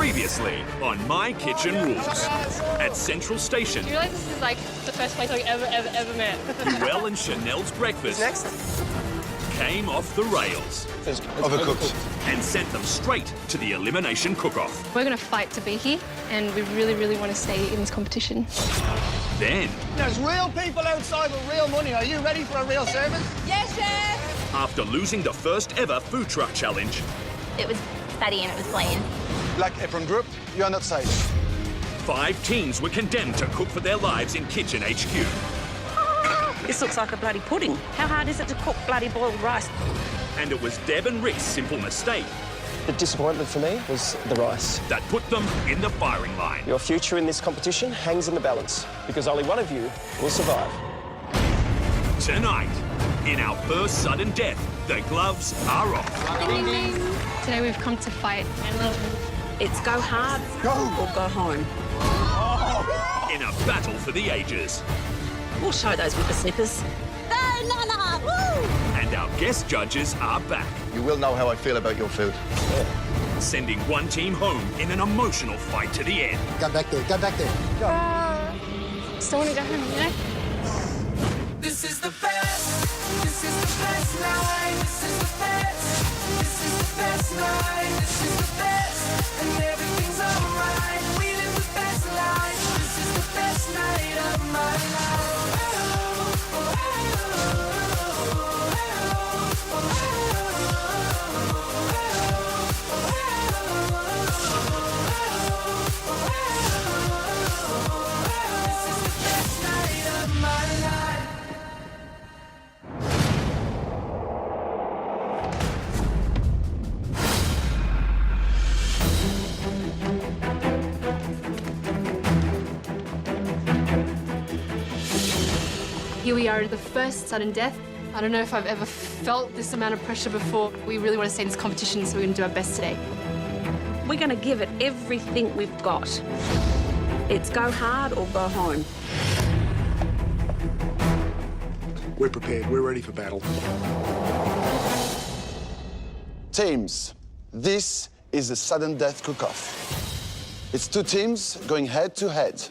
Previously on My Kitchen Rules. At Central Station, Do you realise this is like the first place I've ever met? Joelle and Chanel's breakfast came off the rails Overcooked. and sent them straight to the elimination cook-off. We're going to fight to be here, and we really want to stay in this competition. Then, There's real people outside with real money. Are you ready for a real service? Yes, chef! after losing the first ever food truck challenge, It was fatty and it was bland. Black Apron Group, you are not safe. 5 teams were condemned to cook for their lives in Kitchen HQ. This looks like a bloody pudding. How hard is it to cook bloody boiled rice? And it was Deb and Rick's simple mistake The disappointment for me was the rice. that put them in the firing line. Your future in this competition hangs in the balance because only one of you will survive. Tonight, in our first sudden death, the gloves are off. Today we've come to fight. It's go hard or go home. In a battle for the ages. We'll show those whippersnippers. Go, Nana! Woo! And our guest judges are back, You will know how I feel about your food. sending one team home in an emotional fight to the end. Get back there, get back there. Still want to go home, you know? This is the best. This is the best night. This is the best. This is the best night. This is the best. And everything's alright. We live the best life. This is the best night of my life. This is the best night of my life. Here we are, the first sudden death. I don't know if I've ever felt this amount of pressure before. We really want to stay in this competition, so we're going to do our best today. We're going to give it everything we've got. It's go hard or go home. We're prepared. We're ready for battle. Teams, this is the sudden death cook-off. It's 2 teams going head to head.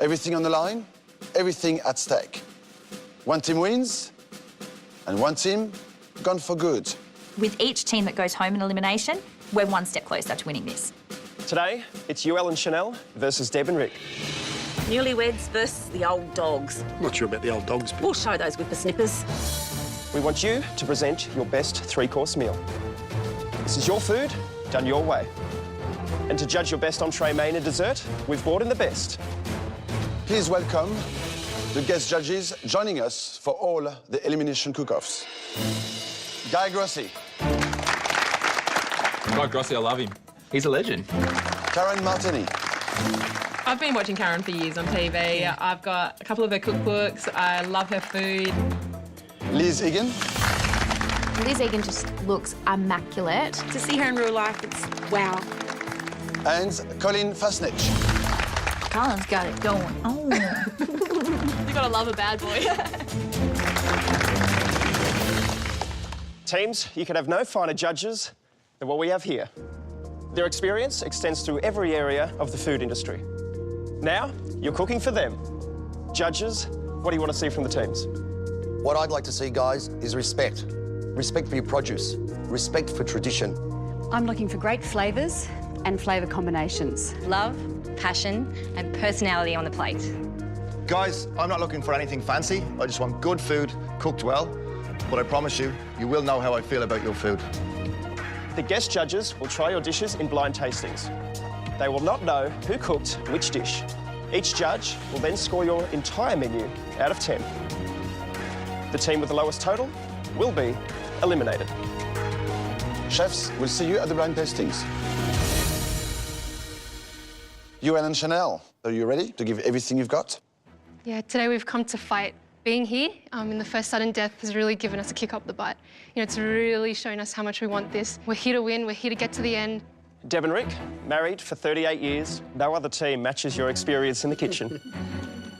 Everything on the line, everything at stake. 1 team wins, and 1 team gone for good. With each team that goes home in elimination, we're one step closer to winning this. Today, it's Joelle and Chanel versus Deb and Rick. Newlyweds versus the old dogs. I'm not sure about the old dogs, but We'll show those whippersnippers. We want you to present your best 3-course meal. This is your food, done your way. And to judge your best entree, main and dessert, we've brought in the best. Please welcome the guest judges joining us for all the elimination cook-offs. Guy Grossi, Guy Grossi, I love him. He's a legend. Karen Martini, I've been watching Karen for years on TV. I've got a couple of her cookbooks. I love her food. Liz Egan, Liz Egan just looks immaculate. To see her in real life, it's wow. and Colin Fasnich. Colin's got it going. Oh. You gotta love a bad boy. Teams, you could have no finer judges than what we have here. Their experience extends through every area of the food industry. Now, you're cooking for them. Judges, what do you want to see from the teams? What I'd like to see, guys, is respect. Respect for your produce, respect for tradition. I'm looking for great flavours and flavour combinations. Love, passion, and personality on the plate. Guys, I'm not looking for anything fancy. I just want good food, cooked well. But I promise you, you will know how I feel about your food. The guest judges will try your dishes in blind tastings. They will not know who cooked which dish. Each judge will then score your entire menu out of 10. The team with the lowest total will be eliminated. Chefs, we'll see you at the blind tastings. Joelle and Chanel, are you ready to give everything you've got? Yeah, today we've come to fight. Being here in the first sudden death has really given us a kick up the butt. You know, it's really shown us how much we want this. We're here to win, we're here to get to the end. Deb and Rick, married for 38 years. No other team matches your experience in the kitchen.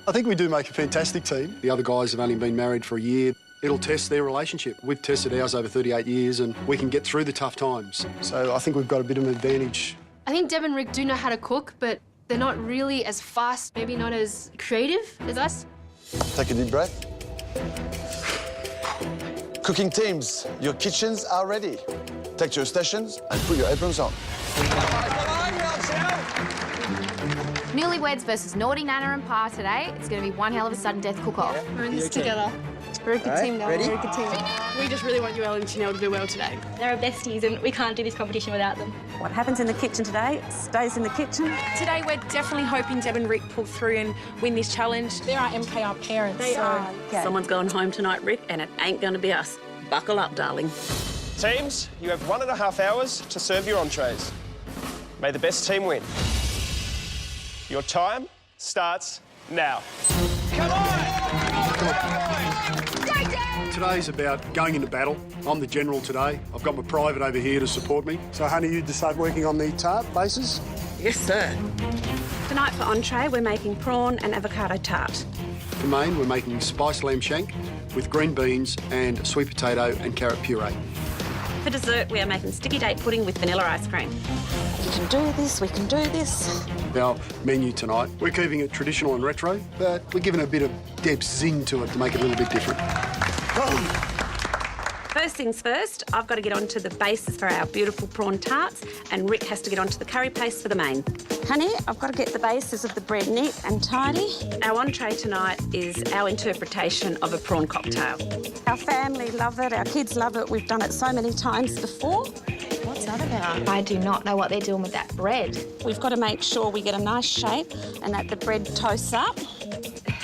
I think we do make a fantastic team. The other guys have only been married for a year. It'll test their relationship. We've tested ours over 38 years and we can get through the tough times. So I think we've got a bit of an advantage I think Deb and Rick do know how to cook, but they're not really as fast, maybe not as creative as us. Take a deep breath. Cooking teams, your kitchens are ready. Take to your stations and put your aprons on. Newlyweds versus Naughty Nana and Pa today. It's going to be one hell of a sudden death cook-off. We're in this together. We're a good team now. ready? We're a good team. We just really want you, Ellen, and Chanel to do well today. They're our besties and we can't do this competition without them. What happens in the kitchen today stays in the kitchen. Today, we're definitely hoping Deb and Rick pull through and win this challenge. They're our MKR parents. They are. Someone's going home tonight, Rick, and it ain't going to be us. Buckle up, darling. Teams, you have 1.5 hours to serve your entrees. May the best team win. Your time starts now. Come on! Today's about going into battle. I'm the general today. I've got my private over here to support me. So, honey, you decide working on the tart bases? Yes, sir. Tonight for entree, we're making prawn and avocado tart. For main, we're making spiced lamb shank with green beans and sweet potato and carrot puree. For dessert, we are making sticky date pudding with vanilla ice cream. We can do this, we can do this. Our menu tonight, we're keeping it traditional and retro, but we're giving a bit of Deb's zing to it to make it a little bit different. First things first, I've got to get onto the bases for our beautiful prawn tarts, and Rick has to get onto the curry paste for the main. Honey, I've got to get the bases of the bread neat and tidy. Our entree tonight is our interpretation of a prawn cocktail. Our family love it, our kids love it. We've done it so many times before. What's that about? I do not know what they're doing with that bread. We've got to make sure we get a nice shape and that the bread toasts up.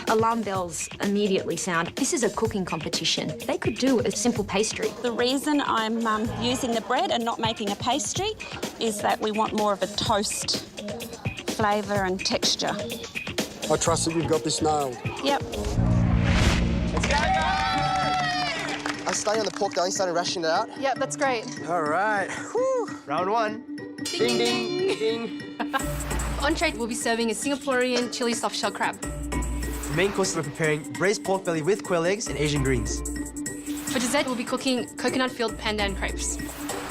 Alarm bells immediately sound. This is a cooking competition. They could do a simple pastry. The reason I'm using the bread and not making a pastry is that we want more of a toast flavour and texture. I trust that you've got this nailed. Yep. Let's go! I started on the pork belly, started rashing it out. Yep, that's great. All right. Whew. Round one. Ding, ding, ding. Entree, we'll be serving a Singaporean chili soft shell crab. The main course, we're preparing braised pork belly with quail eggs and Asian greens. For dessert, we'll be cooking coconut-filled pandan crepes.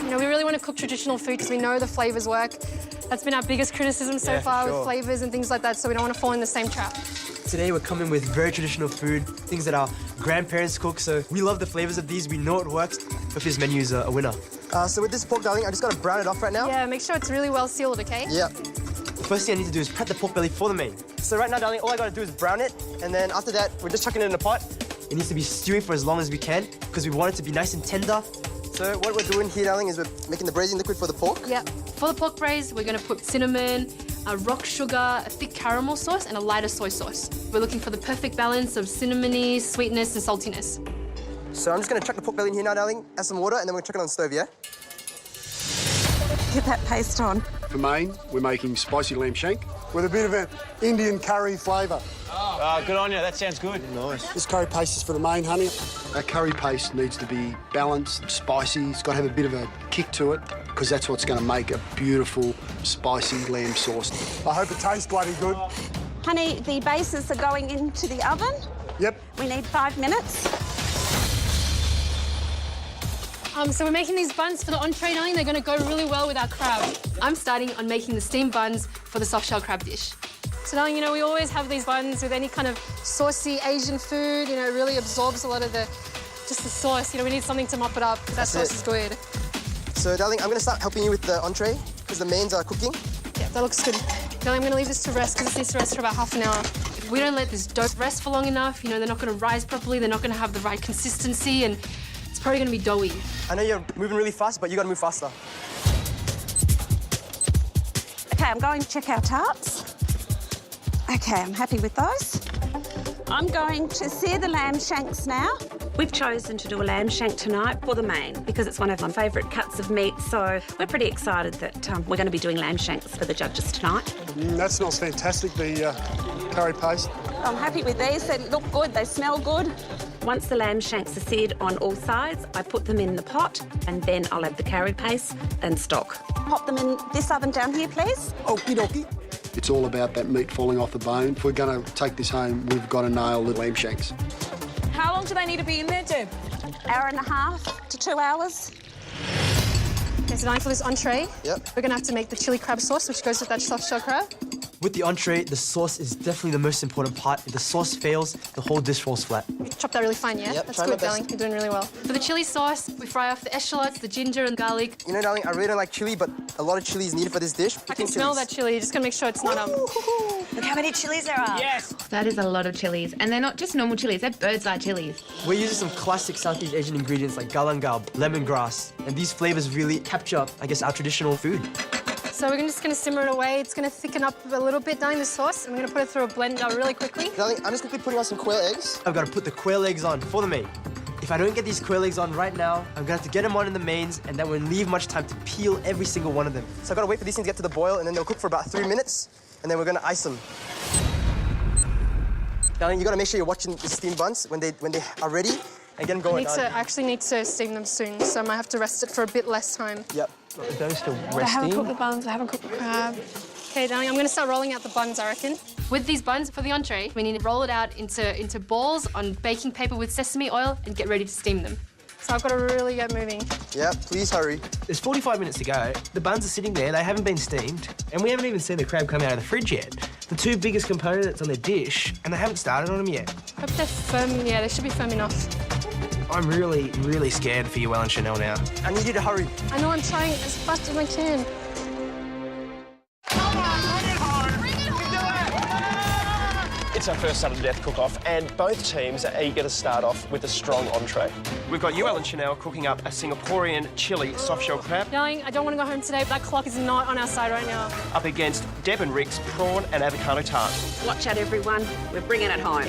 You know, we really want to cook traditional food because we know the flavours work. That's been our biggest criticism so far with flavours and things like that, so we don't want to fall in the same trap. Today, we're coming with very traditional food, things that our grandparents cook, so we love the flavours of these. We know it works. If this menu is a winner. So with this pork belly, I just got to brown it off right now. Yeah, make sure it's really well sealed, okay? Yeah. First thing I need to do is prep the pork belly for the main. So right now, darling, all I got to do is brown it, and then after that, we're just chucking it in a pot. It needs to be stewing for as long as we can, because we want it to be nice and tender. So what we're doing here, darling, is we're making the braising liquid for the pork. Yeah. For the pork braise, we're going to put cinnamon, rock sugar, a thick caramel sauce, and a lighter soy sauce. We're looking for the perfect balance of cinnamony, sweetness, and saltiness. So I'm just going to chuck the pork belly in here now, darling, add some water, and then we're going to chuck it on the stove, yeah? Get that paste on. For main, we're making spicy lamb shank with a bit of an Indian curry flavour. Good on you. That sounds good. Nice. This curry paste is for the main, honey. Our curry paste needs to be balanced, spicy. It's got to have a bit of a kick to it because that's what's going to make a beautiful, spicy lamb sauce. I hope it tastes bloody good. Honey, the bases are going into the oven. Yep. We need 5 minutes. So we're making these buns for the entree, darling. They're going to go really well with our crab. I'm starting on making the steamed buns for the soft shell crab dish. So, darling, you know, we always have these buns with any kind of saucy Asian food. You know, it really absorbs a lot of just the sauce. You know, we need something to mop it up because that sauce is good. So, darling, I'm going to start helping you with the entree because the mains are cooking. Yeah, that looks good. Darling, I'm going to leave this to rest because it needs to rest for about half an hour. If we don't let this dough rest for long enough, you know, they're not going to rise properly. They're not going to have the right consistency and it's probably going to be doughy. I know you're moving really fast, but you got to move faster. OK, I'm going to check our tarts. OK, I'm happy with those. I'm going to sear the lamb shanks now. We've chosen to do a lamb shank tonight for the main because it's one of my favourite cuts of meat, so we're pretty excited that we're going to be doing lamb shanks for the judges tonight. That smells fantastic, the curry paste. I'm happy with these. They look good, they smell good. Once the lamb shanks are seared on all sides, I put them in the pot and then I'll add the curry paste and stock. Pop them in this oven down here, please. Okie dokie. It's all about that meat falling off the bone. If we're going to take this home, we've got to nail the lamb shanks. How long do they need to be in there, Deb? Hour and a half to 2 hours. Okay, So now for this entree, Yep. we're gonna have to make the chili crab sauce, which goes with that soft shell crab. With the entree, the sauce is definitely the most important part. If the sauce fails, the whole dish falls flat. You chop that really fine, yeah? Yep, That's try my good, best. darling. You're doing really well. For the chili sauce, we fry off the eschalots, the ginger and garlic. You know, darling, I really don't like chili, but a lot of chili is needed for this dish. I can smell that chili. You just gotta make sure it's not Look how many chilies there are. Yes! That is a lot of chilies. And they're not just normal chilies, they're bird's eye chilies. We're using some classic Southeast Asian ingredients like galangal, lemongrass, and these flavors really capture, I guess, our traditional food. So we're just gonna simmer it away. It's gonna thicken up a little bit, darling, the sauce, and we're gonna put it through a blender really quickly. Darling, I'm just quickly putting on some quail eggs. I've got to put the quail eggs on for the main. If I don't get these quail eggs on right now, I'm gonna have to get them on in the mains, and that won't leave much time to peel every single one of them. So I've got to wait for these things to get to the boil, and then they'll cook for about 3 minutes, and then we're gonna ice them. Darling, you got to make sure you're watching the steamed buns when they are ready, and get them going. I actually need to steam them soon, so I might have to rest it for a bit less time. Yep. Those still I haven't cooked the buns, I haven't cooked the crab. Okay, darling, I'm gonna start rolling out the buns, I reckon. With these buns, for the entree, we need to roll it out into balls on baking paper with sesame oil and get ready to steam them. So I've got to really get moving. Yeah, please hurry. There's 45 minutes to go. The buns are sitting there, they haven't been steamed, and we haven't even seen the crab come out of the fridge yet. The two biggest components on the dish, and they haven't started on them yet. Hope they're firm. Yeah, they should be firm enough. I'm really, really scared for you, Ellen Chanel, now. I need you to hurry. I know I'm trying as fast as I can. It's our first sudden death cook-off, and both teams are eager to start off with a strong entree. We've got you, Ellen Chanel, cooking up a Singaporean chili soft-shell crab, Darling, I don't want to go home today, but that clock is not on our side right now. up against Deb and Rick's prawn and avocado tart. Watch out, everyone. We're bringing it home.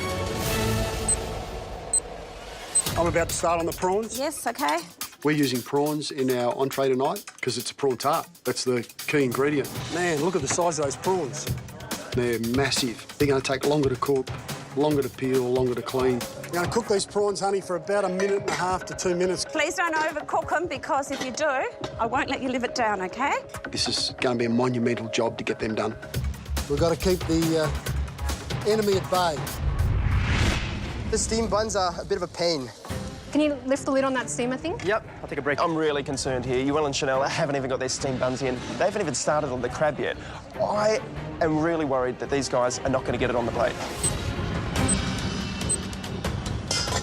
I'm about to start on the prawns. Yes, okay. We're using prawns in our entree tonight because it's a prawn tart. That's the key ingredient. Man, look at the size of those prawns. They're massive. They're going to take longer to cook, longer to peel, longer to clean. We're going to cook these prawns, honey, for about 1.5 to 2 minutes. Please don't overcook them, because if you do, I won't let you live it down, okay? This is going to be a monumental job to get them done. We've got to keep the enemy at bay. The steamed buns are a bit of a pain. Can you lift the lid on that steamer thing? Yep, I'll take a break. I'm really concerned here. You, Ellen Chanel, haven't even got their steamed buns in. They haven't even started on the crab yet. I am really worried that these guys are not going to get it on the plate.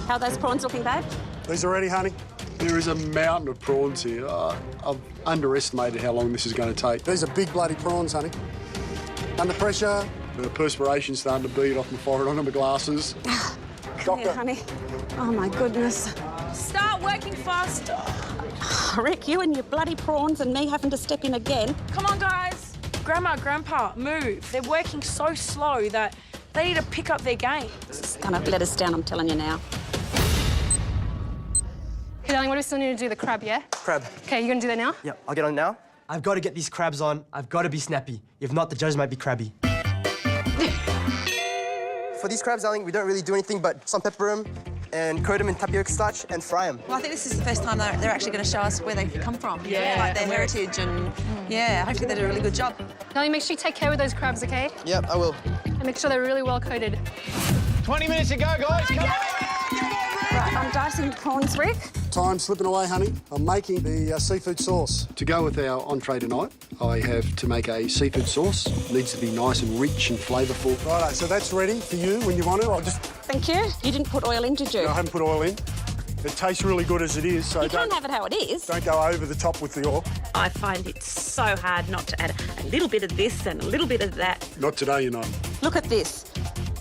How are those prawns looking, babe? These are ready, honey. There is a mountain of prawns here. I've underestimated how long this is going to take. These are big bloody prawns, honey. Under pressure. The perspiration's starting to bead off my forehead onto my glasses. Come here, honey. Oh, my goodness. Start working faster. Rick, you and your bloody prawns and me having to step in again. Come on, guys. Grandma, Grandpa, move. They're working so slow that they need to pick up their game. It's going to let us down, I'm telling you now. Okay, darling, what do we still need to do? The crab, yeah? Crab. Okay, you gonna do that now? Yep, I'll get on now. I've got to get these crabs on. I've got to be snappy. If not, the judges might be crabby. For these crabs, darling, we don't really do anything but salt and pepper them and coat them in tapioca starch and fry them. Well, I think this is the first time they're actually going to show us where they come from. Yeah. Like their heritage and, yeah, hopefully they do a really good job. Darling, make sure you take care with those crabs, okay? Yep, I will. And make sure they're really well coated. 20 minutes to go, guys. Come on. Right, I'm dicing the prawns, Rick. Time slipping away, honey. I'm making the seafood sauce. To go with our entree tonight, I have to make a seafood sauce. It needs to be nice and rich and flavourful. Righto, so that's ready for you when you want to. I'll just... Thank you. You didn't put oil in, did you? No, I haven't put oil in. It tastes really good as it is, so you can't have it how it is. Don't go over the top with the oil. I find it so hard not to add a little bit of this and a little bit of that. Not today, you're not. Look at this.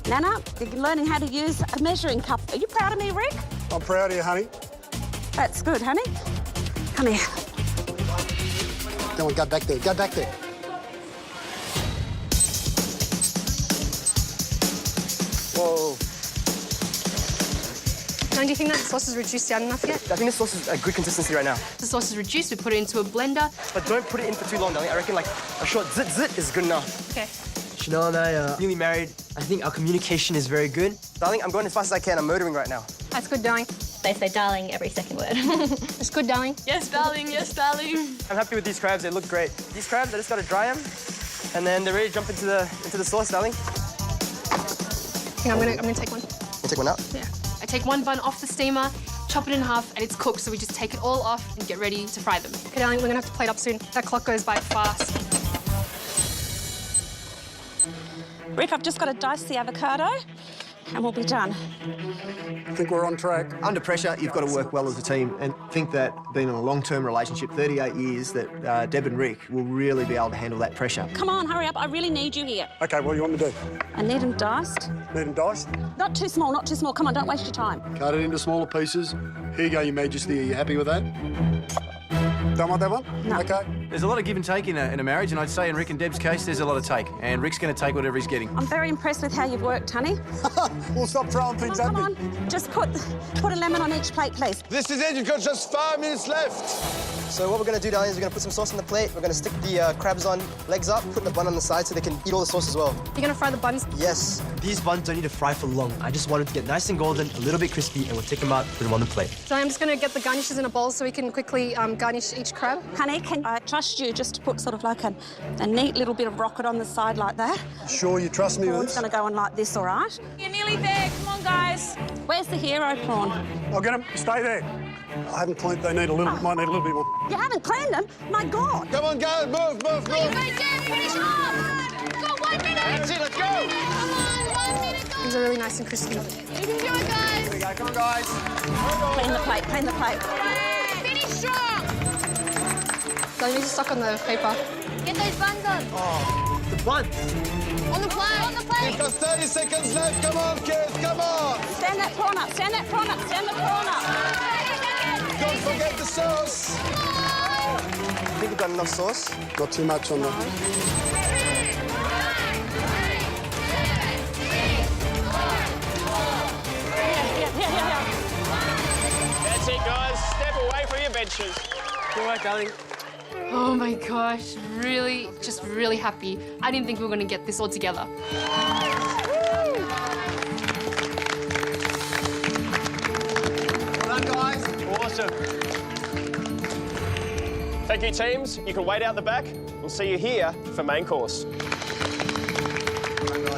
Nana, you're learning how to use a measuring cup. Are you proud of me, Rick? I'm proud of you, honey. That's good, honey. Come here. Come on, go back there. Go back there. Whoa. Now, do you think that sauce is reduced down enough yet? I think the sauce is a good consistency right now. The sauce is reduced, we put it into a blender. But don't put it in for too long, darling. I reckon like a short zit is good enough. Okay. Chanel and I are newly married. I think our communication is very good. Darling, I'm going as fast as I can. I'm motoring right now. That's good, darling. They say darling every second word. It's good, darling. Yes, darling. Yes, darling. I'm happy with these crabs. They look great. These crabs, I just got to dry them, and then they're ready to jump into the sauce, darling. Hang on, I'm gonna take one. You take one out? Yeah. I take one bun off the steamer, chop it in half and it's cooked, so we just take it all off and get ready to fry them. Okay, darling, we're gonna have to plate up soon. That clock goes by fast. Rick, I've just got to dice the avocado and we'll be done. I think we're on track. Under pressure, you've got to work well as a team and think that being in a long-term relationship, 38 years, that Deb and Rick will really be able to handle that pressure. Come on, hurry up. I really need you here. OK, what do you want me to do? I need them diced. Need them diced? Not too small, not too small. Come on, don't waste your time. Cut it into smaller pieces. Here you go, Your Majesty. Are you happy with that? Don't want that one? No. OK. There's a lot of give and take in a marriage, and I'd say in Rick and Deb's case, there's a lot of take. And Rick's going to take whatever he's getting. I'm very impressed with how you've worked, honey. We'll stop throwing things at me. Come on, just put a lemon on each plate, please. This is it. You've got just 5 minutes left. So what we're going to do, darling, is we're going to put some sauce on the plate. We're going to stick the crabs on, legs up, put the bun on the side so they can eat all the sauce as well. You're gonna fry the buns? Yes. These buns don't need to fry for long. I just want them to get nice and golden, a little bit crispy, and we'll take them out, put them on the plate. So I'm just gonna get the garnishes in a bowl so we can quickly garnish each crab. Honey, can I trust you just to put sort of like a neat little bit of rocket on the side like that? Sure, you trust me with Prawn's this? going to go on like this, all right? You're nearly there. Come on, guys. Where's the hero prawn? I'll get them. Stay there. I haven't cleaned. They need a little. Might need a little bit more. You haven't cleaned them? My God. Come on, guys. Move. Finish off! Got 1 minute! That's it, let's go! Come on, 1 minute, go! These are really nice and crispy. You can do it, guys! Here we go, come on, guys. Clean the plate, clean the plate. Finish strong! So you need to stuck on the paper. Get those buns on! The buns! On the plate! On the plate! You've got 30 seconds left. Come on, kids. Come on. Stand that prawn up, stand that prawn up, stand the prawn up. Don't forget the sauce. I think we've got enough sauce. Not too much on the. That's it, guys. Step away from your benches. Good work, darling. Oh my gosh, really, just really happy. I didn't think we were gonna get this all together. Well done, guys. Awesome. Thank you, teams. You can wait out the back. We'll see you here for main course.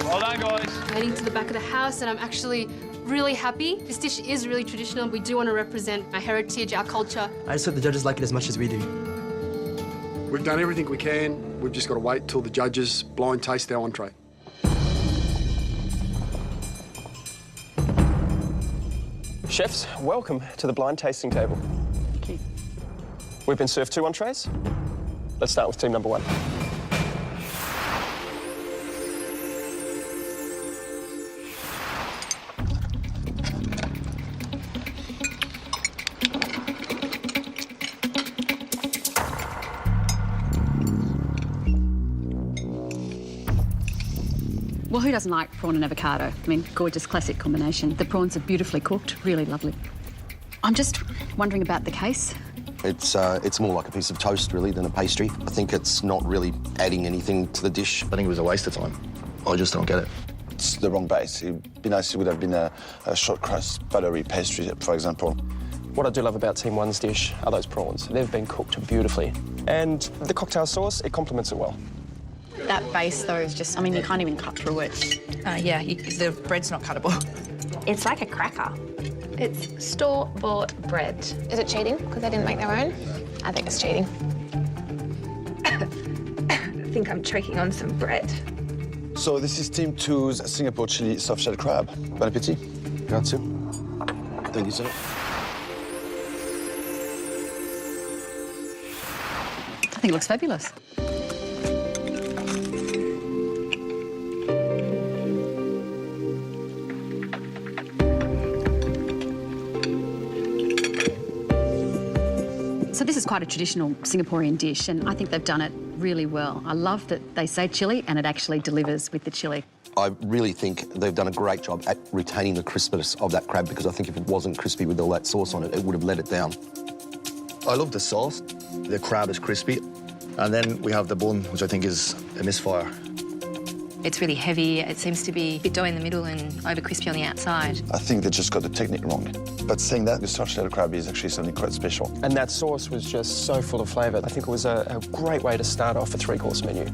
Well done, guys. Heading to the back of the house, and I'm actually really happy. This dish is really traditional. We do want to represent our heritage, our culture. I just hope the judges like it as much as we do. We've done everything we can. We've just got to wait till the judges blind taste our entree. Chefs, welcome to the blind tasting table. Thank you. We've been served 2 entrees. Let's start with team number 1. Well, who doesn't like prawn and avocado? I mean, gorgeous classic combination. The prawns are beautifully cooked, really lovely. I'm just wondering about the case. It's more like a piece of toast, really, than a pastry. I think it's not really adding anything to the dish. I think it was a waste of time. I just don't get it. It's the wrong base. It'd be nice if it would have been a short crust buttery pastry, for example. What I do love about Team 1's dish are those prawns. They've been cooked beautifully. And the cocktail sauce, it complements it well. That base, though, is just, I mean, you can't even cut through it. The bread's not cuttable. It's like a cracker. It's store-bought bread. Is it cheating because they didn't make their own? I think it's cheating. I think I'm choking on some bread. So this is Team 2's Singapore chili soft-shell crab. Bon appétit. Grazie. Thank you, sir. I think it looks fabulous. So this is quite a traditional Singaporean dish, and I think they've done it really well. I love that they say chilli and it actually delivers with the chilli. I really think they've done a great job at retaining the crispness of that crab, because I think if it wasn't crispy with all that sauce on it, it would have let it down. I love the sauce. The crab is crispy. And then we have the bun, which I think is a misfire. It's really heavy. It seems to be a bit doughy in the middle and over crispy on the outside. I think they just got the technique wrong. But saying that, the soft-shell crab is actually something quite special. And that sauce was just so full of flavour. I think it was a great way to start off a 3-course menu.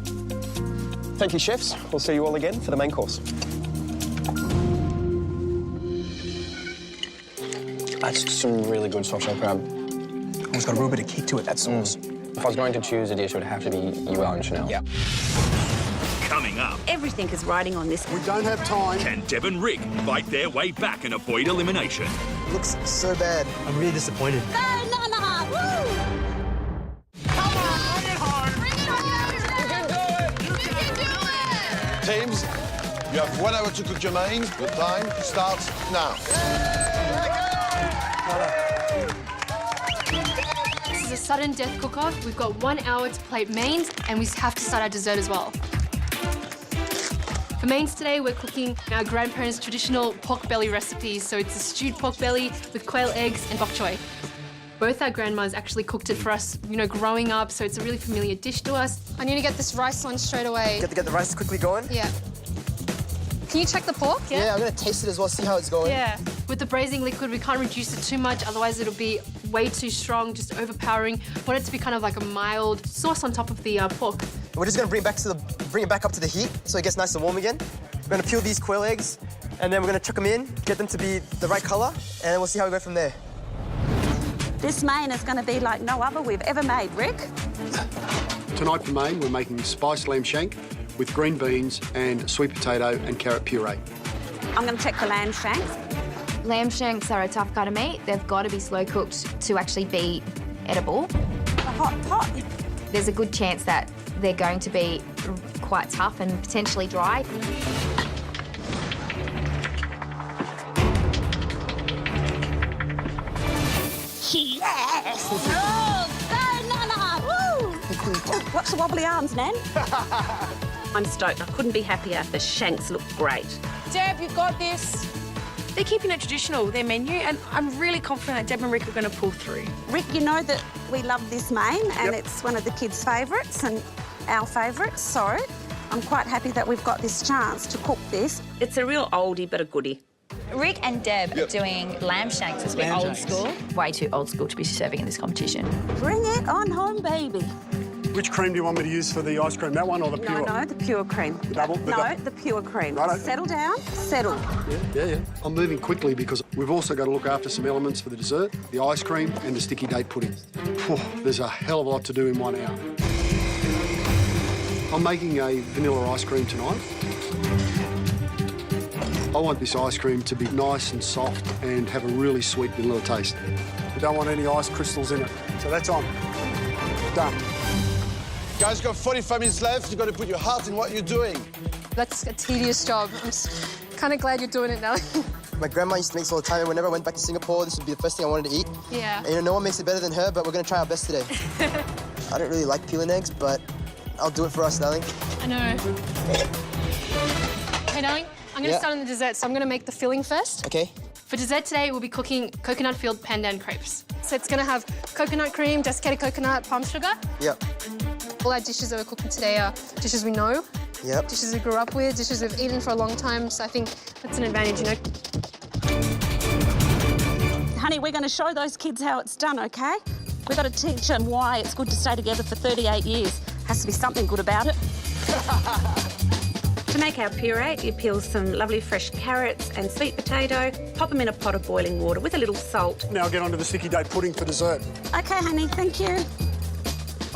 Thank you, chefs. We'll see you all again for the main course. That's some really good soft shell crab. It's got a real bit of kick to it, that sauce. If I was going to choose a dish, it would have to be UL and Chanel. Yeah. Coming up, Everything is riding on this. We don't have time. can Deb and Rick fight their way back and avoid elimination? Looks so bad. I'm really disappointed. Teams, you have 1 hour to cook your main. The time starts now. This is a sudden death cook-off. We've got 1 hour to plate mains, and we have to start our dessert as well. For mains today, we're cooking our grandparents' traditional pork belly recipe. So it's a stewed pork belly with quail eggs and bok choy. Both our grandmas actually cooked it for us, you know, growing up, so it's a really familiar dish to us. I need to get this rice on straight away. Get the rice quickly going? Yeah. Can you check the pork? Yeah, I'm gonna taste it as well, see how it's going. Yeah. With the braising liquid, we can't reduce it too much, otherwise it'll be way too strong, just overpowering. We want it to be kind of like a mild sauce on top of the pork. We're just gonna bring it back up to the heat so it gets nice and warm again. We're gonna peel these quail eggs, and then we're gonna chuck them in, get them to be the right color, and then we'll see how we go from there. This main is going to be like no other we've ever made, Rick. Tonight for main, we're making spiced lamb shank with green beans and sweet potato and carrot puree. I'm going to check the lamb shanks. Lamb shanks are a tough cut of meat. They've got to be slow cooked to actually be edible. The hot pot. There's a good chance that they're going to be quite tough and potentially dry. Yes! Oh, banana! Woo! Watch the wobbly arms, Nan. I'm stoked. I couldn't be happier. The shanks look great. Deb, you've got this. They're keeping it traditional, their menu, and I'm really confident that Deb and Rick are going to pull through. Rick, you know that we love this main, and it's one of the kids' favourites and our favourites, so I'm quite happy that we've got this chance to cook this. It's a real oldie but a goodie. Rick and Deb are doing lamb shanks. It's a bit old school. Way too old school to be serving in this competition. Bring it on home, baby. Which cream do you want me to use for the ice cream? That one or the pure? No, the pure cream. The pure cream. Righto. Settle down, settle. Yeah. I'm moving quickly because we've also got to look after some elements for the dessert, the ice cream and the sticky date pudding. Whew, there's a hell of a lot to do in 1 hour. I'm making a vanilla ice cream tonight. I want this ice cream to be nice and soft and have a really sweet vanilla taste. We don't want any ice crystals in it. So that's on. Done. Guys, got 45 minutes left. You've got to put your heart in what you're doing. That's a tedious job. I'm kind of glad you're doing it now. My grandma used to make this all the time, and whenever I went back to Singapore, this would be the first thing I wanted to eat. Yeah. And, you know, no one makes it better than her, but we're going to try our best today. I don't really like peeling eggs, but I'll do it for us, darling. I know. Hey, darling, I'm going to start on the dessert, so I'm going to make the filling first. Okay. For dessert today, we'll be cooking coconut-filled pandan crepes. So it's going to have coconut cream, desiccated coconut, palm sugar. Yep. All our dishes that we're cooking today are dishes we know, Yep. dishes we grew up with, dishes we've eaten for a long time, so I think that's an advantage, you know. Honey, we're going to show those kids how it's done, OK? We've got to teach them why it's good to stay together for 38 years. Has to be something good about it. To make our puree, you peel some lovely fresh carrots and sweet potato, pop them in a pot of boiling water with a little salt. Now get on to the sticky date pudding for dessert. OK, honey, thank you.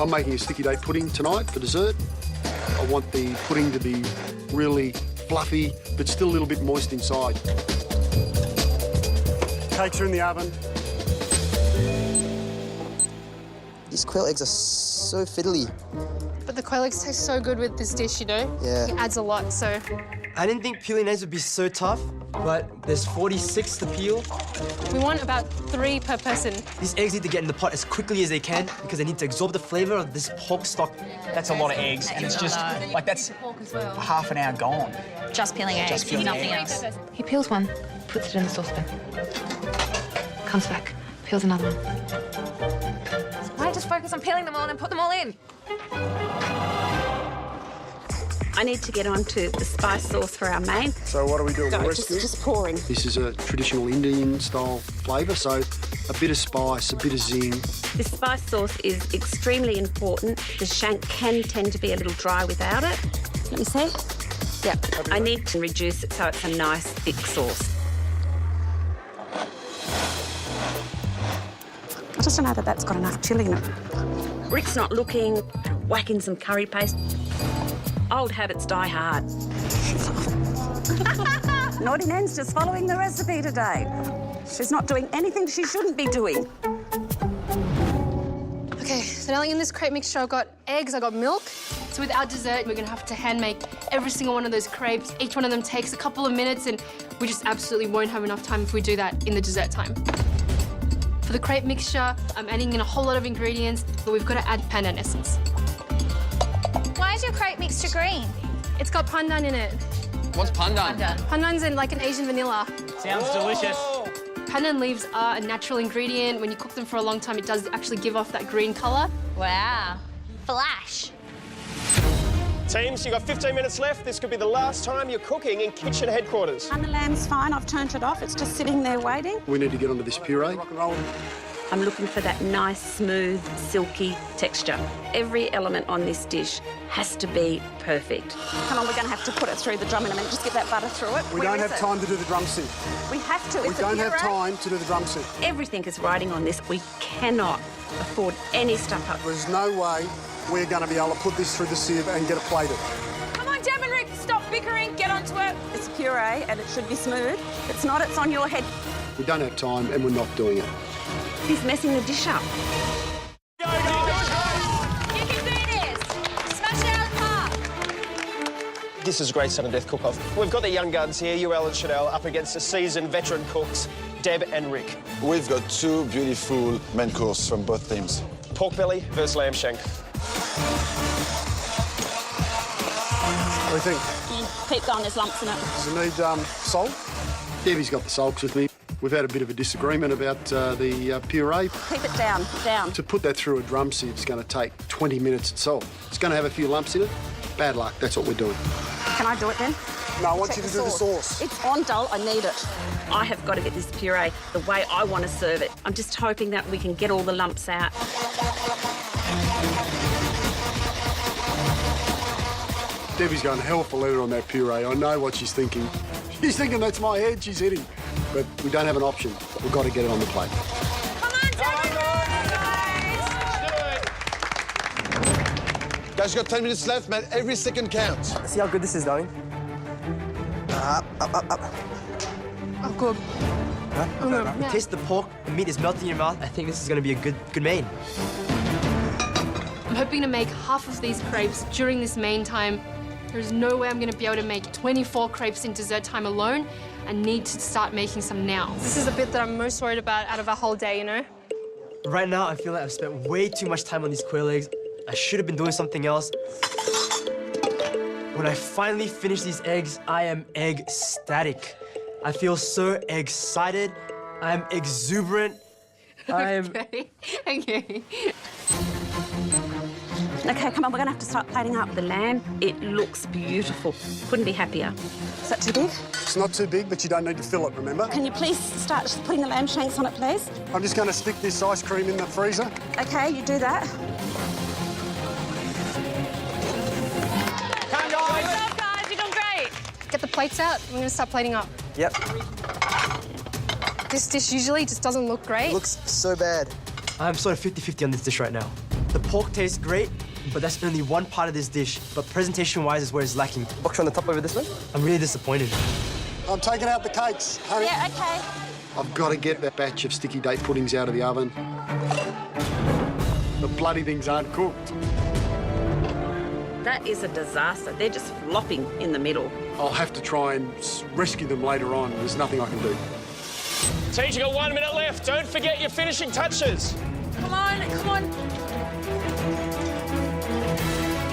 I'm making a sticky date pudding tonight for dessert. I want the pudding to be really fluffy, but still a little bit moist inside. Cakes are in the oven. These quail eggs are so fiddly. But the quail eggs taste so good with this dish, you know? Yeah. It adds a lot, so... I didn't think peeling eggs would be so tough, but there's 46 to peel. We want about 3 per person. These eggs need to get in the pot as quickly as they can because they need to absorb the flavour of this pork stock. That's a lot of eggs, and it's just, like, that's half an hour gone. Just peeling eggs, Just peeling nothing eggs. else. He peels one, puts it in the saucepan. Comes back, peels another one. Why don't just focus on peeling them all and then put them all in? I need to get on to the spice sauce for our main. So what do we do? Go, just pouring. This is a traditional Indian-style flavour, so a bit of spice, a bit of zing. This spice sauce is extremely important. The shank can tend to be a little dry without it. Let me see. Yep. I need to reduce it so it's a nice thick sauce. Just to know that that's got enough chilli in it. Rick's not looking, whacking some curry paste. Old habits die hard. Naughty Nan's just following the recipe today. She's not doing anything she shouldn't be doing. Okay, so now in this crepe mixture, I've got eggs, I've got milk. So with our dessert, we're gonna have to hand make every single one of those crepes. Each one of them takes a couple of minutes, and we just absolutely won't have enough time if we do that in the dessert time. For the crepe mixture, I'm adding in a whole lot of ingredients, but we've got to add pandan essence. Why is your crepe mixture green? It's got pandan in it. What's pandan? Pandan's in like an Asian vanilla. Sounds delicious. Pandan leaves are a natural ingredient. When you cook them for a long time, it does actually give off that green colour. Wow. Flash. Teams, you've got 15 minutes left. This could be the last time you're cooking in kitchen headquarters. And the lamb's fine. I've turned it off. It's just sitting there waiting. We need to get onto this puree. Rock and roll. I'm looking for that nice, smooth, silky texture. Every element on this dish has to be perfect. Come on, we're going to have to put it through the drum in a minute. Just get that butter through it. We don't have time to do the drum sieve. We have to. We don't have time to do the drum sieve. Everything is riding on this. We cannot afford any stuff up. There's no way we're going to be able to put this through the sieve and get it plated. Come on, Deb and Rick, stop bickering, get onto it. It's puree and it should be smooth. It's not, it's on your head. We don't have time and we're not doing it. He's messing the dish up. You can do this. Smash it out of the park. This is a great sudden death cook-off. We've got the young guns here, UL and Chanel, up against the seasoned veteran cooks, Deb and Rick. We've got two beautiful main courses from both teams. Pork belly versus lamb shank. What do you think? Keep going, there's lumps in it. Does it need salt? Debbie's got the salts with me. We've had a bit of a disagreement about the puree. Keep it down, down. To put that through a drum sieve is going to take 20 minutes itself. It's going to have a few lumps in it. Bad luck, that's what we're doing. Can I do it then? No, I want Check you to do the sauce. It's on dull, I need it. I have got to get this puree the way I want to serve it. I'm just hoping that we can get all the lumps out. Debbie's going hell for leather on that puree. I know what she's thinking. She's thinking that's my head she's hitting. But we don't have an option. We've got to get it on the plate. Guys, you've got 10 minutes left, man. Every second counts. Let's see how good this is, darling. Up. Oh, good. Yeah. Taste the pork, the meat is melting in your mouth. I think this is going to be a good main. I'm hoping to make half of these crepes during this main time. There's no way I'm going to be able to make 24 crepes in dessert time alone. I need to start making some now. This is the bit that I'm most worried about out of our whole day, you know? Right now, I feel like I've spent way too much time on these quail eggs. I should have been doing something else. When I finally finish these eggs, I am ecstatic. I feel so excited. I'm exuberant. Okay. Okay, come on, we're going to have to start plating up. The lamb, it looks beautiful. Couldn't be happier. Is that too big? It's not too big, but you don't need to fill it, remember? Can you please start putting the lamb shanks on it, please? I'm just going to stick this ice cream in the freezer. Okay, you do that. Good job, guys, you're doing great. Get the plates out. I'm going to start plating up. Yep. This dish usually just doesn't look great. It looks so bad. I'm sort of 50-50 on this dish right now. The pork tastes great, but that's only one part of this dish. But presentation-wise is where it's lacking. Box on the top over this one? I'm really disappointed. I'm taking out the cakes, honey. Yeah, okay. I've got to get that batch of sticky date puddings out of the oven. The bloody things aren't cooked. That is a disaster. They're just flopping in the middle. I'll have to try and rescue them later on. There's nothing I can do. Teams, you've got 1 minute left. Don't forget your finishing touches. Come on.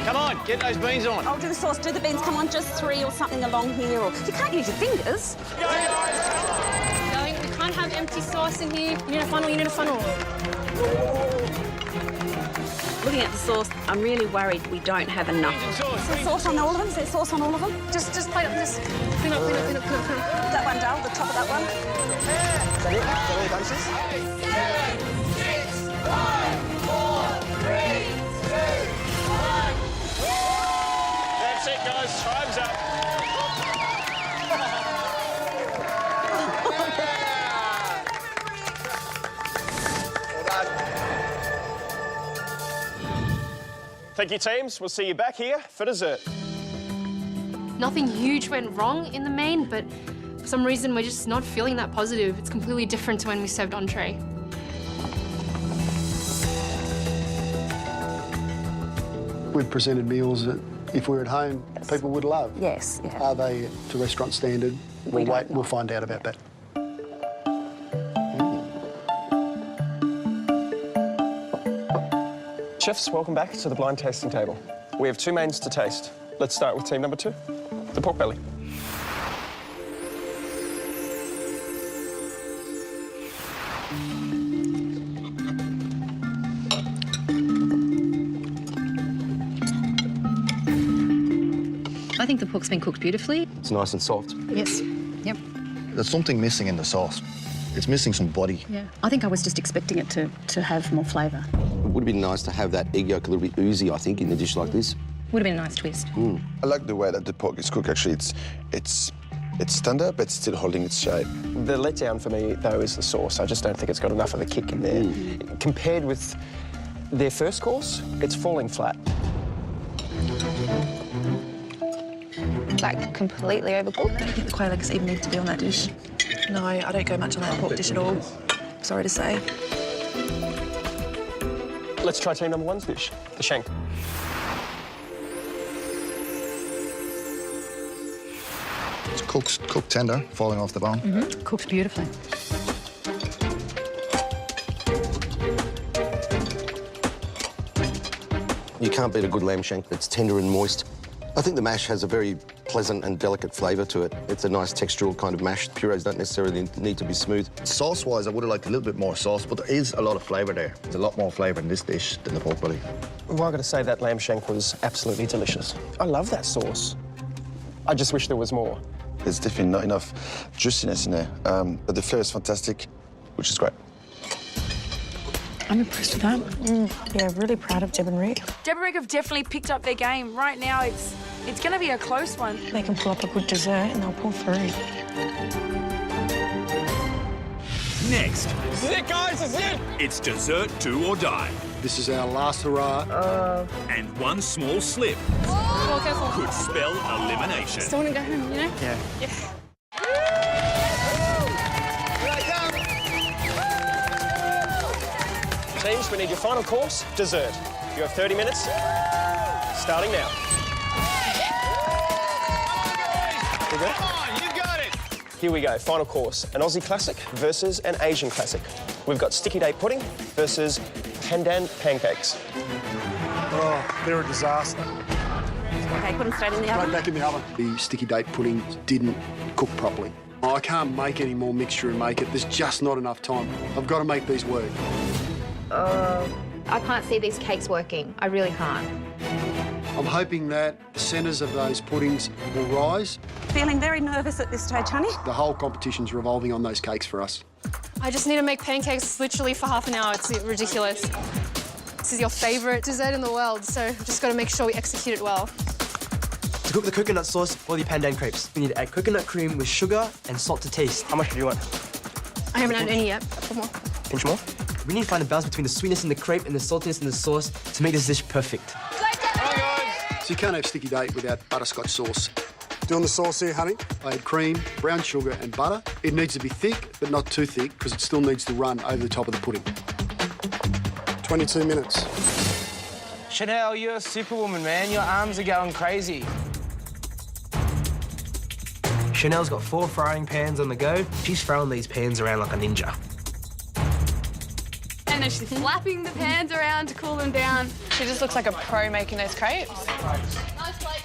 Come on, get those beans on. I'll do the sauce, do the beans. Come on, just 3 or something along here. Or you can't use your fingers. Darling, we can't have empty sauce in here. You need a funnel, Looking at the sauce, I'm really worried we don't have enough. Is there sauce on all of them? Is there sauce on all of them? Just plate up, just clean up. That one, Dal, the top of that one. Is that it? Is that all the bunches? 7, 6, 5, 4, 3, 2, 1. That's it, guys. Time's up. Well done. Thank you, teams. We'll see you back here for dessert. Nothing huge went wrong in the main, but for some reason we're just not feeling that positive. It's completely different to when we served entree. We've presented meals that, if we were at home, people would love. Yes, yeah. Are they to restaurant standard? We'll wait. We'll find out about that. Chefs, welcome back to the blind tasting table. We have 2 mains to taste. Let's start with team number 2, the pork belly. I think the pork's been cooked beautifully. It's nice and soft. Yes. Yep. There's something missing in the sauce. It's missing some body. Yeah. I think I was just expecting it to have more flavour. It would have been nice to have that egg yolk a little bit oozy, I think, in a dish like this. Would have been a nice twist. I like the way that the pork is cooked, actually. It's tender, but it's still holding its shape. The letdown for me, though, is the sauce. I just don't think it's got enough of a kick in there. Compared with their first course, it's falling flat. Like, completely overcooked. I don't think the quail eggs even need to be on that dish. No, I don't go much on that pork dish at all. Sorry to say. Let's try team number 1's dish, the shank. It's cooked tender, falling off the bone. Cooked beautifully. You can't beat a good lamb shank that's tender and moist. I think the mash has a very pleasant and delicate flavour to it. It's a nice textural kind of mash. Purees don't necessarily need to be smooth. Sauce-wise, I would have liked a little bit more sauce, but there is a lot of flavour there. There's a lot more flavour in this dish than the pork belly. Well, I've got to say that lamb shank was absolutely delicious. I love that sauce. I just wish there was more. There's definitely not enough juiciness in there, but the flavour is fantastic, which is great. I'm impressed with that. Yeah, really proud of Deb and Rick. Deb and Rick have definitely picked up their game. Right now, it's going to be a close one. They can pull up a good dessert and they'll pull through. Next, This is it, guys, this is it! it's dessert do or die. This is our last hurrah. And one small slip Oh, careful. could spell elimination. Still want to go home, you know? Yeah. Teams, we need your final course, dessert. You have 30 minutes, starting now. You good? Come on, you got it! Here we go, final course. An Aussie classic versus an Asian classic. We've got sticky date pudding versus pandan pancakes. Oh, they're a disaster. Okay, put them straight in the Right oven. back in the oven. The sticky date pudding didn't cook properly. I can't make any more mixture and make it. There's just not enough time. I've got to make these work. I can't see these cakes working. I really can't. I'm hoping that the centres of those puddings will rise. Feeling very nervous at this stage, honey. The whole competition's revolving on those cakes for us. I just need to make pancakes literally for half an hour. It's ridiculous. This is your favourite dessert in the world, so I've just got to make sure we execute it well. To cook the coconut sauce for the pandan crepes, we need to add coconut cream with sugar and salt to taste. How much do you want? I haven't had any yet. Come on. Pinch more? We need to find a balance between the sweetness in the crepe and the saltiness in the sauce to make this dish perfect. So you can't have sticky date without butterscotch sauce. Doing the sauce here, honey. I had cream, brown sugar and butter. It needs to be thick, but not too thick, because it still needs to run over the top of the pudding. 22 minutes. Chanel, you're a superwoman, man. Your arms are going crazy. Chanel's got 4 frying pans on the go. She's throwing these pans around like a ninja. And then she's flapping the pans around to cool them down. She just looks like a pro making those crepes.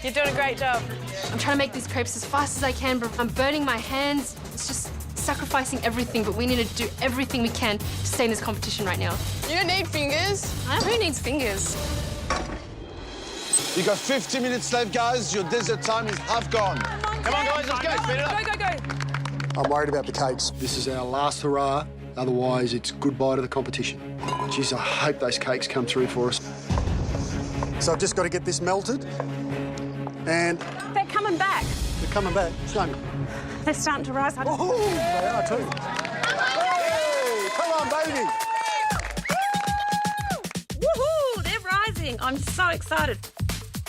You're doing a great job. I'm trying to make these crepes as fast as I can, but I'm burning my hands. It's just sacrificing everything, but we need to do everything we can to stay in this competition right now. You don't need fingers. Who needs fingers? You got 50 minutes left, guys. Your dessert time is half gone. Come on, guys, let's go. Speed it up. Go, go, go. I'm worried about the cakes. This is our last hurrah. Otherwise, it's goodbye to the competition. Jeez, I hope those cakes come through for us. So I've just got to get this melted. And They're coming back. they're coming back. Show me. They're starting to rise. Oh, they are too. Hey, come on, baby. Woohoo! They're rising. exciting. I'm so excited.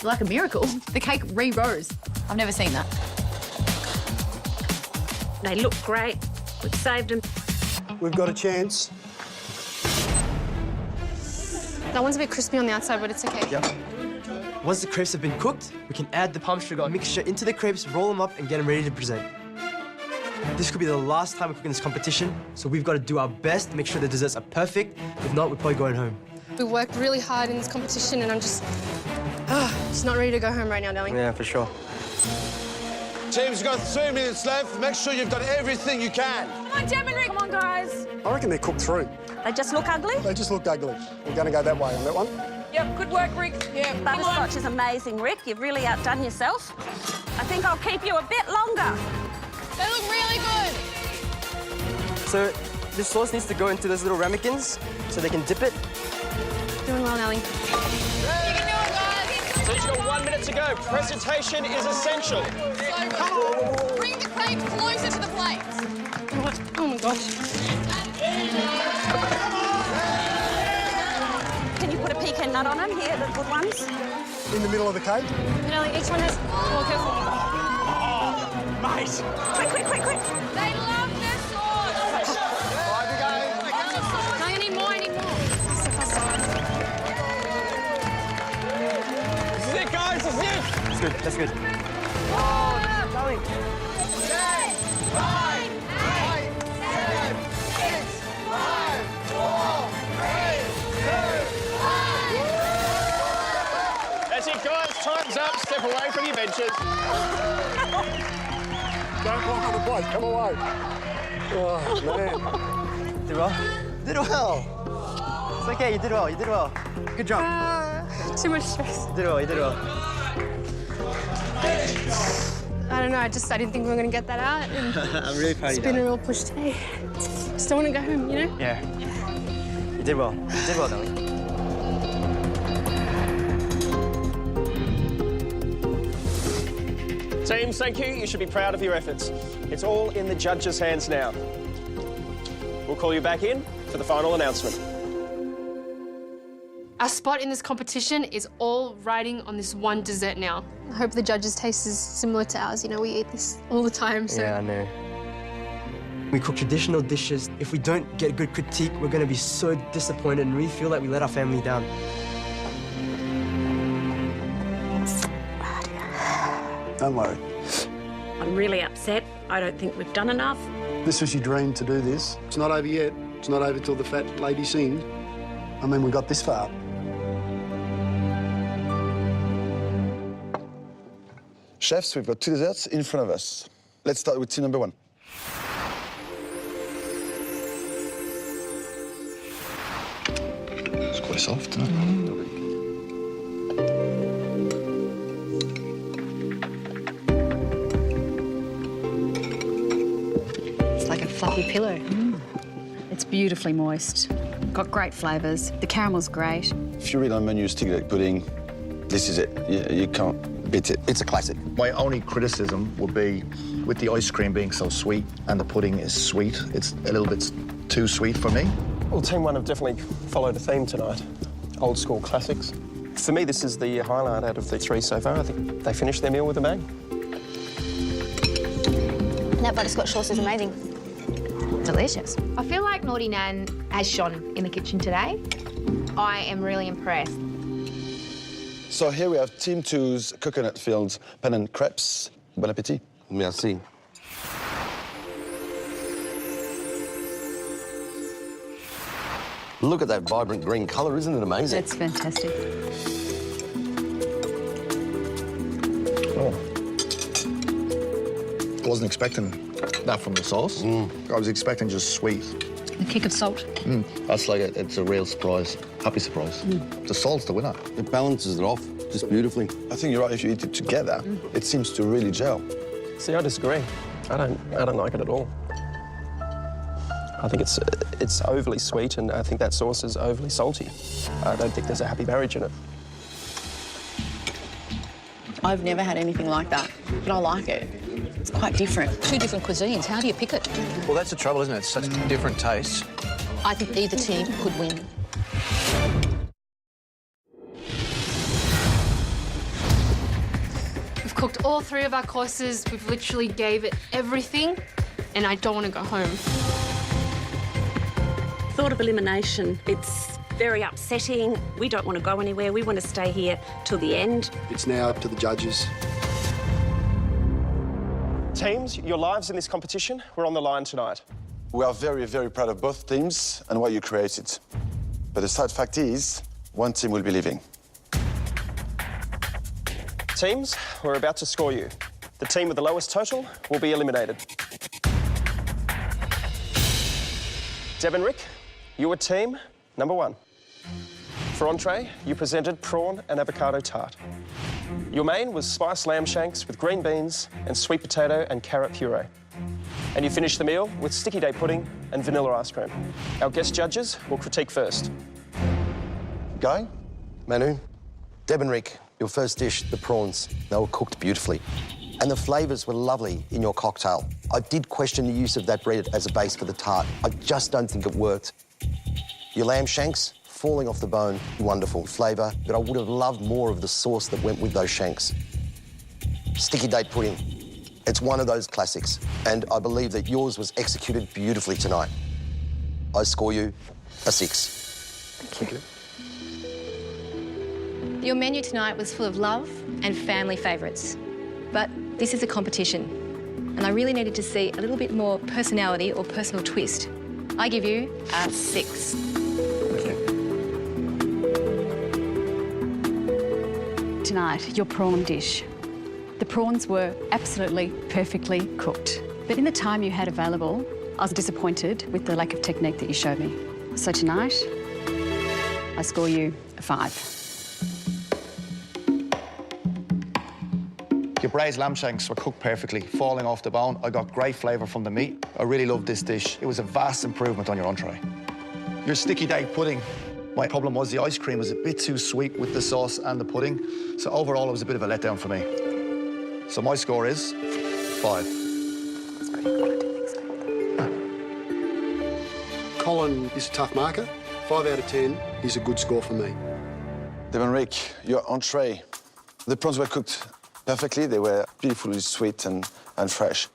Like a miracle, the cake re-rose. I've never seen that. They look great. We've saved them. We've got a chance. That one's a bit crispy on the outside, but it's okay. Yep. Once the crepes have been cooked, we can add the palm sugar mixture into the crepes, roll them up, and get them ready to present. This could be the last time we're cooking this competition, so we've got to do our best to make sure the desserts are perfect. If not, we're probably going home. We worked really hard in this competition, and I'm just not ready to go home right now, darling. Yeah, for sure. Teams, you've got 3 minutes left. Make sure you've done everything you can. Come on, Deb and Rick. Come on, guys. I reckon they're cooked through. They just look ugly? They just looked ugly. We're going to go that way on that one. Yep, good work, Rick. Yeah, Butterscotch is amazing, Rick. You've really outdone yourself. I think I'll keep you a bit longer. They look really good. So this sauce needs to go into those little ramekins so they can dip it. Doing well, Nelly. You can do it, guys. So you've got 1 minute to go. Presentation is essential. Come on. Bring the cake closer to the plates. What? Oh, my gosh. Can you put a pecan nut on them? Here, the good ones. In the middle of the cake. Nelly, each one has... Oh, careful. Mate. Quick, quick, quick, quick. They love their sauce. No, I need more, I need more. Faster, faster. This is it, guys. This is it. That's good, that's good. Oh, darling. 10, 9, 8, 7, 6, 5, 4, 3, 2, 1. That's it, guys. Time's up. Step away from your benches. Don't walk on the plate. Come away. Oh, man. Did well? Did well. It's okay, you did well, you did well. Good job. Too much stress. You did well, you did well. I don't know, I didn't think we were going to get that out. And I'm really proud of you. It's been a real push today. Just don't want to go home, you know? Yeah. You did well. You did well, darling. Teams, thank you. You should be proud of your efforts. It's all in the judges' hands now. We'll call you back in for the final announcement. Our spot in this competition is all riding on this one dessert now. I hope the judges' taste is similar to ours. You know, we eat this all the time, so... Yeah, I know. We cook traditional dishes. If we don't get a good critique, we're going to be so disappointed and really feel like we let our family down. Don't worry. I'm really upset. I don't think we've done enough. This was your dream to do this. It's not over yet. It's not over till the fat lady sings. I mean, we got this far. Chefs, we've got 2 desserts in front of us. Let's start with team number 1. It's quite soft, huh? It's like a fluffy pillow. It's beautifully moist. Got great flavours. The caramel's great. If you read on menu sticky egg pudding, this is it. You can't beat it. It's a classic. My only criticism would be with the ice cream being so sweet and the pudding is sweet, it's a little bit too sweet for me. Well, Team 1 have definitely followed a theme tonight. Old school classics. For me, this is the highlight out of the 3 so far. I think they finished their meal with a bang. That butterscotch sauce is amazing. Delicious. I feel like Naughty Nan has shone in the kitchen today. I am really impressed. So here we have Team 2's coconut-filled pennant crepes. Bon appétit. Merci. Look at that vibrant green colour, isn't it amazing? It's fantastic. Oh. I wasn't expecting that from the sauce. I was expecting just sweet. A kick of salt. That's like it's a real surprise, happy surprise. The salt's the winner. It balances it off just beautifully. I think you're right. If you eat it together, it seems to really gel. See, I disagree. I don't like it at all. I think it's overly sweet, and I think that sauce is overly salty. I don't think there's a happy marriage in it. I've never had anything like that, but I like it. It's quite different. 2 different cuisines. How do you pick it? Well, that's the trouble, isn't it? It's such different tastes. I think either team could win. cooked all 3 of our courses. We've literally gave it everything, and I don't want to go home. Thought of elimination, it's very upsetting. We don't want to go anywhere. We want to stay here till the end. It's now up to the judges. Teams, your lives in this competition were on the line tonight. We are very, very proud of both teams and what you created. But the sad fact is, one team will be leaving. Teams, we're about to score you. The team with the lowest total will be eliminated. Deb and Rick, you were team number 1. For entree, you presented prawn and avocado tart. Your main was spiced lamb shanks with green beans and sweet potato and carrot puree. And you finished the meal with sticky date pudding and vanilla ice cream. Our guest judges will critique first. Guy? Manu, Deb and Rick, your first dish, the prawns, they were cooked beautifully. And the flavours were lovely in your cocktail. I did question the use of that bread as a base for the tart. I just don't think it worked. Your lamb shanks, falling off the bone, wonderful flavour, but I would have loved more of the sauce that went with those shanks. Sticky date pudding, it's one of those classics, and I believe that yours was executed beautifully tonight. I score you a 6. Thank you. Your menu tonight was full of love and family favourites. But this is a competition, and I really needed to see a little bit more personality or personal twist. I give you a 6. Tonight, your prawn dish. The prawns were absolutely perfectly cooked. But in the time you had available, I was disappointed with the lack of technique that you showed me. So tonight, I score you a 5. Your braised lamb shanks were cooked perfectly, falling off the bone. I got great flavour from the meat. I really loved this dish. It was a vast improvement on your entree. Your sticky date pudding. My problem was the ice cream was a bit too sweet with the sauce and the pudding. So overall, it was a bit of a letdown for me. So my score is 5. That's pretty good, I didn't think so. Colin is a tough marker. 5 out of 10 is a good score for me. Deb and Rick, your entree. The prawns were cooked perfectly. They were beautifully sweet and fresh.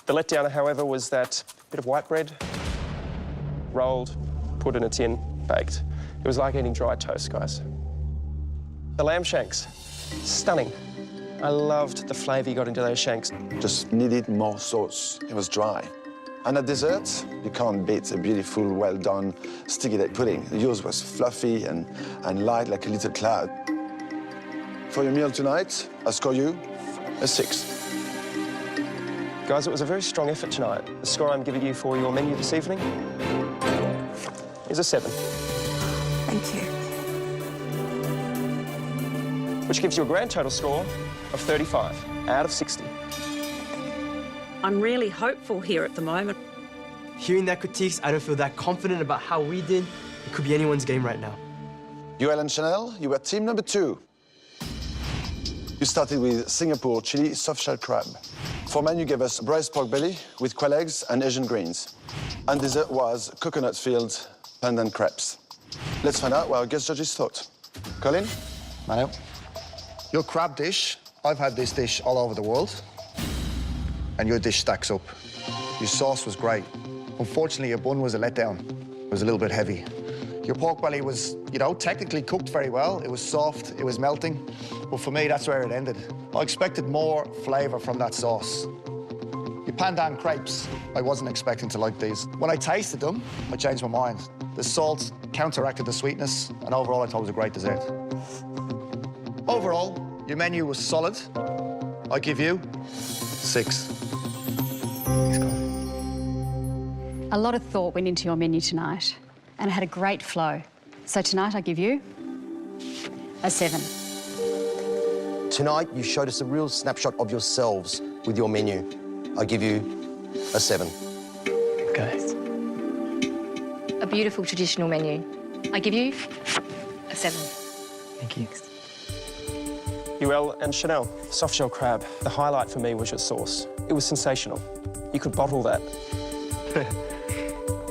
The letdown, however, was that bit of white bread, rolled, put in a tin, baked. It was like eating dry toast, guys. The lamb shanks, stunning. I loved the flavour you got into those shanks. Just needed more sauce. It was dry. And at dessert, you can't beat a beautiful, well-done sticky date pudding. Yours was fluffy and light like a little cloud. For your meal tonight, I score you a 6. Guys, it was a very strong effort tonight. The score I'm giving you for your menu this evening is a 7. Thank you. Which gives you a grand total score of 35 out of 60. I'm really hopeful here at the moment. Hearing that critiques, I don't feel that confident about how we did. It could be anyone's game right now. Yoel and Chanel, you were team number 2. You started with Singapore chili soft shell crab. For menu, you gave us braised pork belly with quail eggs and Asian greens. And dessert was coconut-filled pandan crepes. Let's find out what our guest judges thought. Colin? Manu, your crab dish, I've had this dish all over the world, and your dish stacks up. Your sauce was great. Unfortunately, your bun was a letdown. It was a little bit heavy. Your pork belly was, you know, technically cooked very well. It was soft, it was melting. But for me, that's where it ended. I expected more flavour from that sauce. Your pandan crepes, I wasn't expecting to like these. When I tasted them, I changed my mind. The salt counteracted the sweetness, and overall, I thought it was a great dessert. Overall, your menu was solid. I give you 6. A lot of thought went into your menu tonight, and it had a great flow. So tonight I give you a 7. Tonight, you showed us a real snapshot of yourselves with your menu. I give you a 7. Okay. A beautiful traditional menu. I give you a 7. Thank you. Yoel and Chanel, soft shell crab. The highlight for me was your sauce. It was sensational. You could bottle that.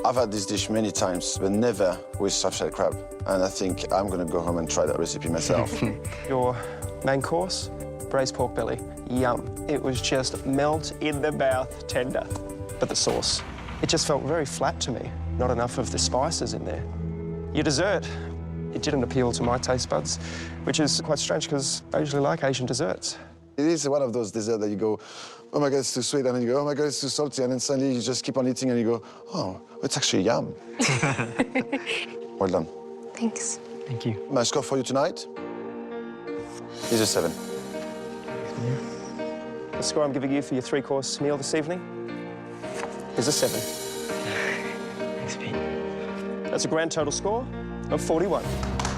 I've had this dish many times, but never with soft shell crab. And I think I'm going to go home and try that recipe myself. Your main course, Braised pork belly, yum. It was just melt in the mouth tender. But the sauce, it just felt very flat to me. Not enough of the spices in there. Your dessert, it didn't appeal to my taste buds, which is quite strange because I usually like Asian desserts. It is one of those desserts that you go, oh my God, it's too sweet, and then you go, oh my God, it's too salty, and then suddenly you just keep on eating and you go, oh, it's actually yum. Well done. Thanks. Thank you. My score for you tonight is a 7. The score I'm giving you for your 3-course meal this evening is a 7. Thanks, Pete. That's a grand total score of 41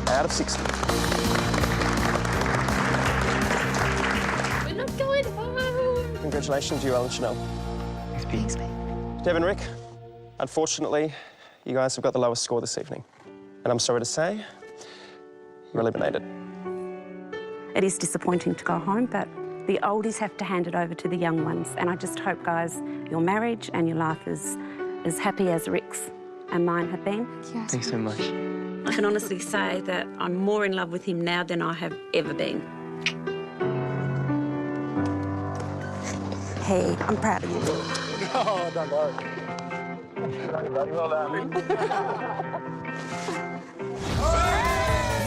out of 60. We're not going home. Congratulations to you, Alan Chanel. Thanks, Pete. Thanks, mate. Devon, Rick, unfortunately, you guys have got the lowest score this evening. And I'm sorry to say, you're eliminated. It is disappointing to go home, but the oldies have to hand it over to the young ones. And I just hope, guys, your marriage and your life is as happy as Rick's and mine have been. Yes. Thanks so much. I can honestly say that I'm more in love with him now than I have ever been. Hey, I'm proud of you. Oh, don't worry. Well done.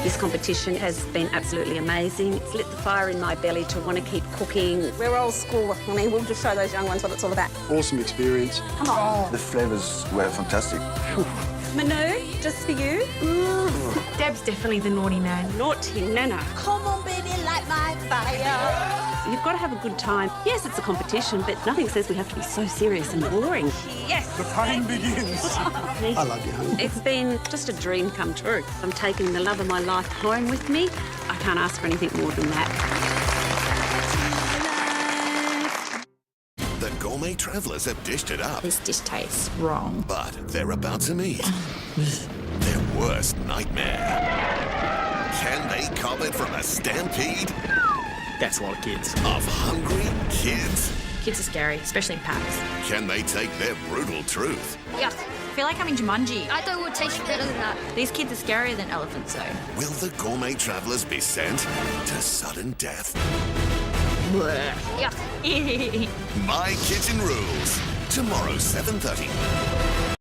This competition has been absolutely amazing. It's lit the fire in my belly to want to keep cooking. We're old school. I mean, we'll just show those young ones what it's all about. Awesome experience. Come on. The flavors were fantastic. Manu, just for you. Deb's definitely the naughty nan. Naughty Nana. Come on, baby, light my fire. You've got to have a good time. Yes, it's a competition, but nothing says we have to be so serious and boring. Yes. The pain begins. I love you, honey. It's been just a dream come true. I'm taking the love of my life home with me. I can't ask for anything more than that. The Gourmet Travellers have dished it up. This dish tastes wrong. But they're about to meet their worst nightmare. Can they cop it from a stampede That's a lot of kids. of hungry kids? Kids are scary, especially in packs. Can they take their brutal truth? Yuck. I feel like I'm in Jumanji. I thought it would taste better than that. These kids are scarier than elephants, though. Will the Gourmet Travellers be sent to sudden death? Yuck. My Kitchen Rules. Tomorrow, 7:30.